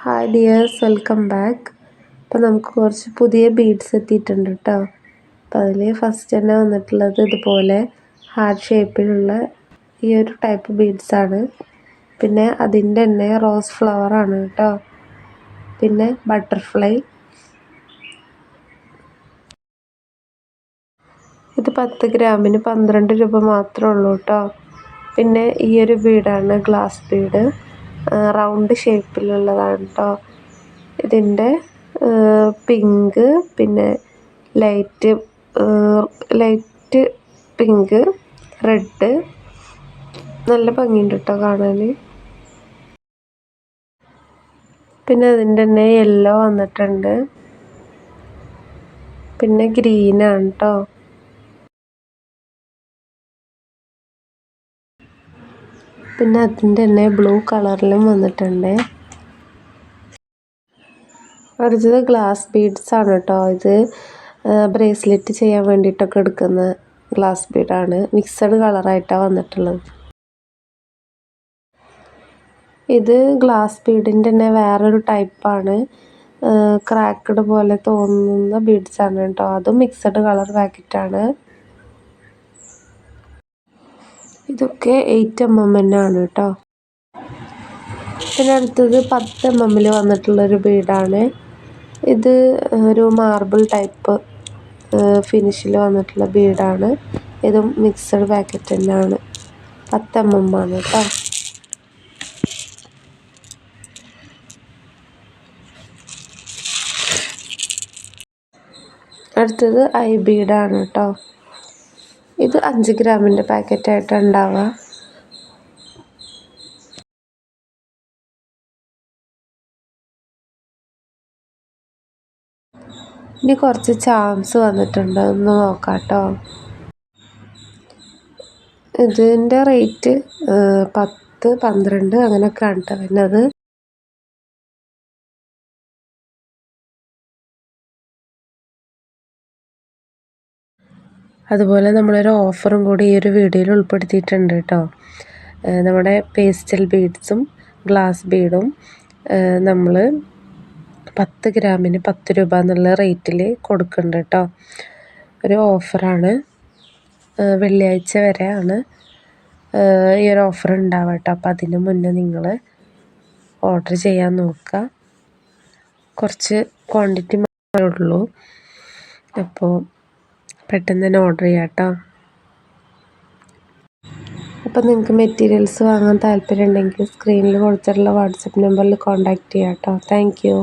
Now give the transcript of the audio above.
Hi dears, welcome back. അപ്പോൾ നമുക്ക് കുറച്ച് പുതിയ ബീഡ്സ് എത്തിയിട്ടുണ്ട് കേട്ടോ. അപ്പോൾ അതിൽ ഫസ്റ്റ് തന്നെ വന്നിട്ടുള്ളത് ഇതുപോലെ ഹാർട്ട് ഷേപ്പിലുള്ള ഈ ഒരു ടൈപ്പ് ബീഡ്സാണ്. പിന്നെ അതിൻ്റെ തന്നെ റോസ് ഫ്ലവറാണ് കേട്ടോ. പിന്നെ ബട്ടർഫ്ലൈ. ഇത് 10 ഗ്രാമിന് 12 രൂപ മാത്രമേ ഉള്ളൂ കേട്ടോ. പിന്നെ ഈ ഒരു ബീഡാണ് ഗ്ലാസ് ബീഡ്, റൗണ്ട് ഷേപ്പിലുള്ളതാണ് കേട്ടോ. ഇതിൻ്റെ പിങ്ക്, പിന്നെ ലൈറ്റ് പിങ്ക്, റെഡ്, നല്ല ഭംഗിയുണ്ട് കേട്ടോ കാണാൻ. പിന്നെ അതിൻ്റെ തന്നെ യെല്ലോ വന്നിട്ടുണ്ട്, പിന്നെ ഗ്രീനാണ് കേട്ടോ. പിന്നെ അതിൻ്റെ തന്നെ ബ്ലൂ കളറിലും വന്നിട്ടുണ്ട്. അടുത്തത് ഗ്ലാസ് ബീഡ്സ് ആണ് കേട്ടോ. ഇത് ബ്രേസ്ലെറ്റ് ചെയ്യാൻ വേണ്ടിയിട്ടൊക്കെ എടുക്കുന്ന ഗ്ലാസ് ബീഡാണ്. മിക്സഡ് കളറായിട്ടാണ് വന്നിട്ടുള്ളത്. ഇത് ഗ്ലാസ് ബീഡിൻ്റെ തന്നെ വേറൊരു ടൈപ്പാണ്. ക്രാക്കഡ് പോലെ തോന്നുന്ന ബീഡ്സാണ് കേട്ടോ. അതും മിക്സഡ് കളർ പാക്കറ്റാണ്. ഇതൊക്കെ 8 mm ആണ് കേട്ടോ. പിന്നെ അടുത്തത് 10 mm വന്നിട്ടുള്ളൊരു ബീഡാണ്. ഇത് ഒരു മാർബിൾ ടൈപ്പ് ഫിനിഷിൽ വന്നിട്ടുള്ള ബീഡാണ്. ഇതും മിക്സഡ് പാക്കറ്റ് തന്നെയാണ്. 10 mm ആണ് കേട്ടോ. അടുത്തത് ഐ ബീഡാണ് കേട്ടോ. ഇത് 5 ഗ്രാമിൻ്റെ പാക്കറ്റായിട്ടാണ് ഉണ്ടാവുക. ഇനി കുറച്ച് ചാംസ് വന്നിട്ടുണ്ട്, ഒന്ന് നോക്കാം കേട്ടോ. ഇതിൻ്റെ റേറ്റ് 10, 12 അങ്ങനെയൊക്കെയാണ് കേട്ടോ വരുന്നത്. അതുപോലെ നമ്മളൊരു ഓഫറും കൂടി ഈ ഒരു വീഡിയോയിൽ ഉൾപ്പെടുത്തിയിട്ടുണ്ട് കേട്ടോ. നമ്മുടെ പേസ്റ്റൽ ബീഡ്സും ഗ്ലാസ് ബീഡും നമ്മൾ 10 ഗ്രാമിന് 10 രൂപ എന്നുള്ള റേറ്റിൽ കൊടുക്കുന്നുണ്ട് കേട്ടോ. ഒരു ഓഫറാണ്, വെള്ളിയാഴ്ച വരെ ആണ് ഈ ഒരു ഓഫർ ഉണ്ടാവുക കേട്ടോ. അപ്പോൾ അതിന് മുന്നേ നിങ്ങൾ ഓർഡർ ചെയ്യാൻ നോക്കുക. കുറച്ച് ക്വാണ്ടിറ്റി മാത്രമേ ഉള്ളൂ, അപ്പോൾ പെട്ടെന്ന് തന്നെ ഓർഡർ ചെയ്യാം കേട്ടോ. അപ്പോൾ നിങ്ങൾക്ക് മെറ്റീരിയൽസ് വാങ്ങാൻ താല്പര്യം ഉണ്ടെങ്കിൽ സ്ക്രീനിൽ കൊടുത്തിട്ടുള്ള വാട്സപ്പ് നമ്പറിൽ കോൺടാക്റ്റ് ചെയ്യാം കേട്ടോ. Thank you.